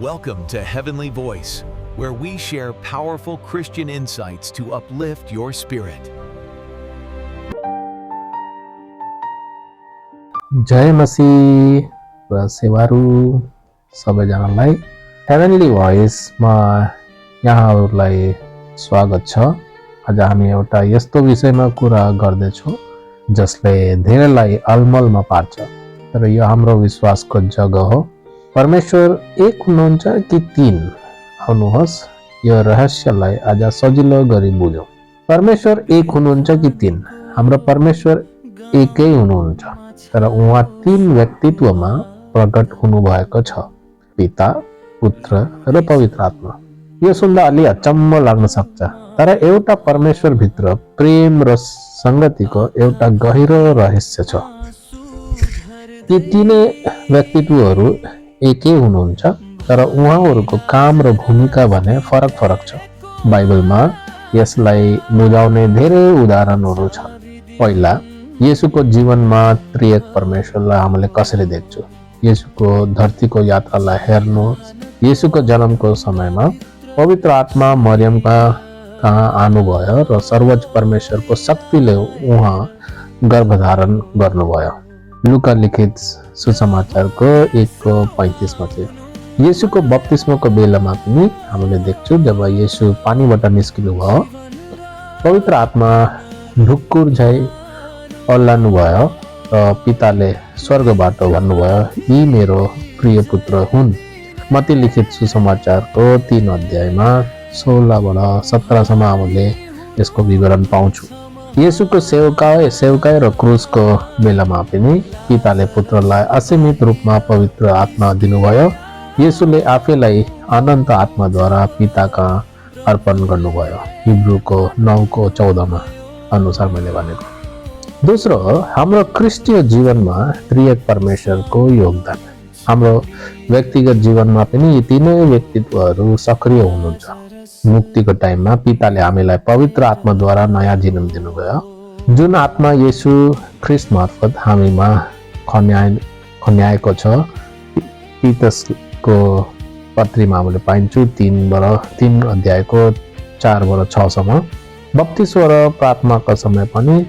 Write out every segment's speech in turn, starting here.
Welcome to Heavenly Voice, where we share powerful Christian insights to uplift your spirit. जय मसीह र सेवारू सबैजनालाई heavenly भोइसमा यहाँहरूलाई स्वागत छ। आज हामी एउटा यस्तो विषयमा कुरा गर्दैछौँ जसले धेरैलाई अलमलमा पार्छ, तर यो हाम्रो विश्वासको जग्गा हो। परमेश्वर एक हुनुहुन्छ कि तीन? आउनुहोस् यो रहस्यलाई आज सजिलो गरी बुझौँ। परमेश्वर एक हुनुहुन्छ कि तीन? हाम्रो परमेश्वर एकै हुनुहुन्छ, तर उहाँ तीन व्यक्तित्वमा प्रकट हुनुभएको छ, पिता, पुत्र र पवित्र आत्मा। यो सुन्दा अलि अचम्म लाग्न सक्छ, तर एउटा परमेश्वर भित्र प्रेम र संगतिको एउटा गहिरो रहस्य छ। ती तीनै व्यक्तित्वहरू एकै हुनुहुन्छ, तर उहाँहरूको काम र भूमिका भने फरक फरक छ। बाइबलमा यसलाई बुझाउने धेरै उदाहरणहरू छन्। पहिला येशूको जीवनमा त्रिएक परमेश्वरलाई हामीले कसरी देख्छौँ। येशूको धरतीको यात्रालाई हेर्नुहोस्। येशूको जन्मको समयमा पवित्र आत्मा मरियमका कहाँ आनुभयो र सर्वोच्च परमेश्वरको शक्तिले उहाँ गर्भधारण गर्नुभयो। लुका लिखित सुसमाचारको 1:35 मा थियो। येशूको बप्तिस्मको बेलामा पनि हामीले देख्छौँ, जब येशू पानीबाट निस्किनु भयो, पवित्र आत्मा ढुक्कुर झै अल्लानु भयो र पिताले स्वर्गबाट भन्नुभयो, यी मेरो प्रिय पुत्र हुन्। मत्ती लिखित सुसमाचारको 3 अध्यायमा 16बाट 17सम्म हामीले यसको विवरण पाउँछौँ। येशूको सेवकाई र क्रुसको बेलामा पनि पिताले पुत्रलाई असीमित रूपमा पवित्र आत्मा दिनुभयो। येशूले आफैलाई अनन्त आत्माद्वारा पिताका अर्पण गर्नुभयो। हिब्रूको 9:14 अनुसार मैले भनेको। दोस्रो, हाम्रो क्रिस्टीय जीवनमा त्रिएक परमेश्वरको योगदान। हाम्रो व्यक्तिगत जीवनमा पनि यी तीनै व्यक्तित्वहरू सक्रिय हुनुहुन्छ। मुक्तिको टाइममा पिताले हामीलाई पवित्र आत्माद्वारा नयाँ जन्म दिनुभयो, जुन आत्मा येशू ख्रिस्ट मार्फत हामीमा खन्याएको छ। तीतसको पत्रीमा हामीले पाइन्छौँ 3 अध्यायको 4बाट 6सम्म। बप्तिस्म र प्रार्थनाको समय पनि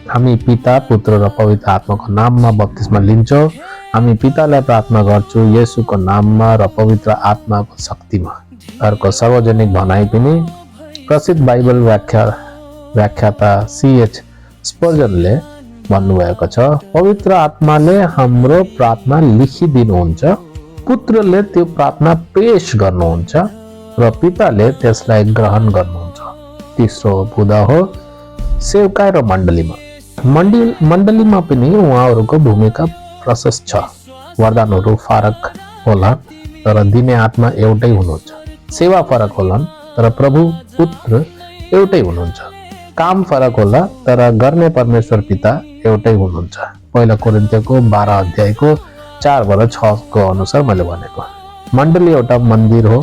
हामी पिता, पुत्र र पवित्र आत्माको नाममा बप्तिस्मा लिन्छौँ। हामी पितालाई प्रार्थना गर्छौँ येशूको नाममा र पवित्र आत्माको शक्तिमा। अर्को सार्वजनिक भनाइ पनि प्रसिद्ध बाइबल व्याख्याता C.H. स्पर्जनले भन्नुभएको छ, पवित्र आत्माले हाम्रो प्रार्थना लेखिदिनुहुन्छ, पुत्रले त्यो प्रार्थना पेश गर्नुहुन्छ र पिताले त्यसलाई ग्रहण गर्नुहुन्छ। तेस्रो बुँदा हो सेवकाई र मण्डलीमा पनि उहाँहरूको भूमिका प्रशस्त छ। वरदानहरू फरक होला, तर दिने आत्मा एउटै हुनुहुन्छ। सेवा फरक होलान्, तर प्रभु पुत्र एउटै हुनुहुन्छ। काम फरक होला, तर गर्ने परमेश्वर पिता एउटै हुनुहुन्छ। पहिला कोरिन्थीको 12 अध्यायको 4बाट 6को अनुसार मैले भनेको। मण्डली एउटा मन्दिर हो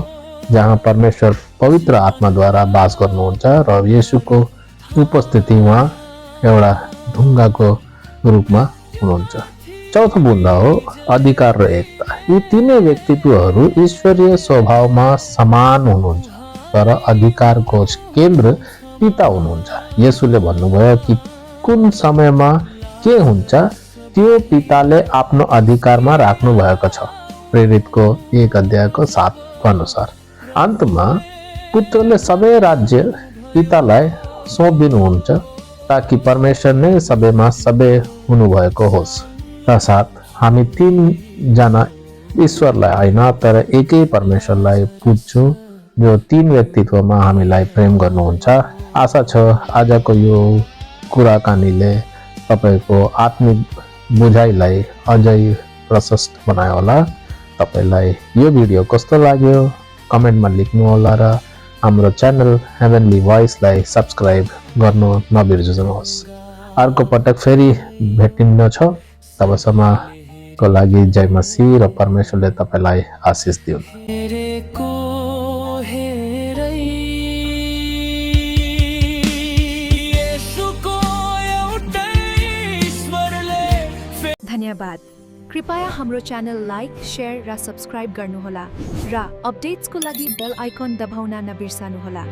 जहाँ परमेश्वर पवित्र आत्माद्वारा वास गर्नुहुन्छ र येशूको उपस्थिति उहाँ एउटा ढुङ्गाको रूपमा हुनुहुन्छ। चौथो बुँदा हो अधिकार र एकता। यी तीनै व्यक्तित्वहरू ईश्वरीय स्वभावमा समान हुनुहुन्छ, तर अधिकारको केन्द्र पिता हुनुहुन्छ। येशूले भन्नुभयो कि कुन समयमा के हुन्छ त्यो पिताले आफ्नो अधिकारमा राख्नु भएको छ। प्रेरितको 1 अध्यायको 7 अनुसार। अन्तमा पुत्रले सबै राज्य पितालाई सौंपिदिनुहुन्छ, ताकि परमेश्वर नै सबैमा सबै हुनुभएको होस्। तसाथ हामी तीनजना ईश्वरलाई होइन, तर एकै परमेश्वरलाई पुज्छौँ, जो तीन व्यक्तित्वमा हामीलाई प्रेम गर्नुहुन्छ। आशा छ आजको यो कुराकानीले तपाईँको आत्मिक बुझाइलाई अझै प्रशस्त बनायो होला। तपाईँलाई यो भिडियो कस्तो लाग्यो कमेन्टमा लेख्नु होला र हाम्रो च्यानल हेभेनली भोइसलाई सब्सक्राइब गर्नु नबिर्सनुहोस्। अर्को पटक फेरि भेटिन्न छ। तबसम्मको लागि जय मसीह र परमेश्वरले तपाईँलाई आशिष दिउन्। धन्यवाद। कृपया हाम्रो च्यानल लाइक, शेयर र सब्स्क्राइब गर्नुहोला र अपडेट्सको लागि बेल आइकन दबाउन नबिर्सनुहोला।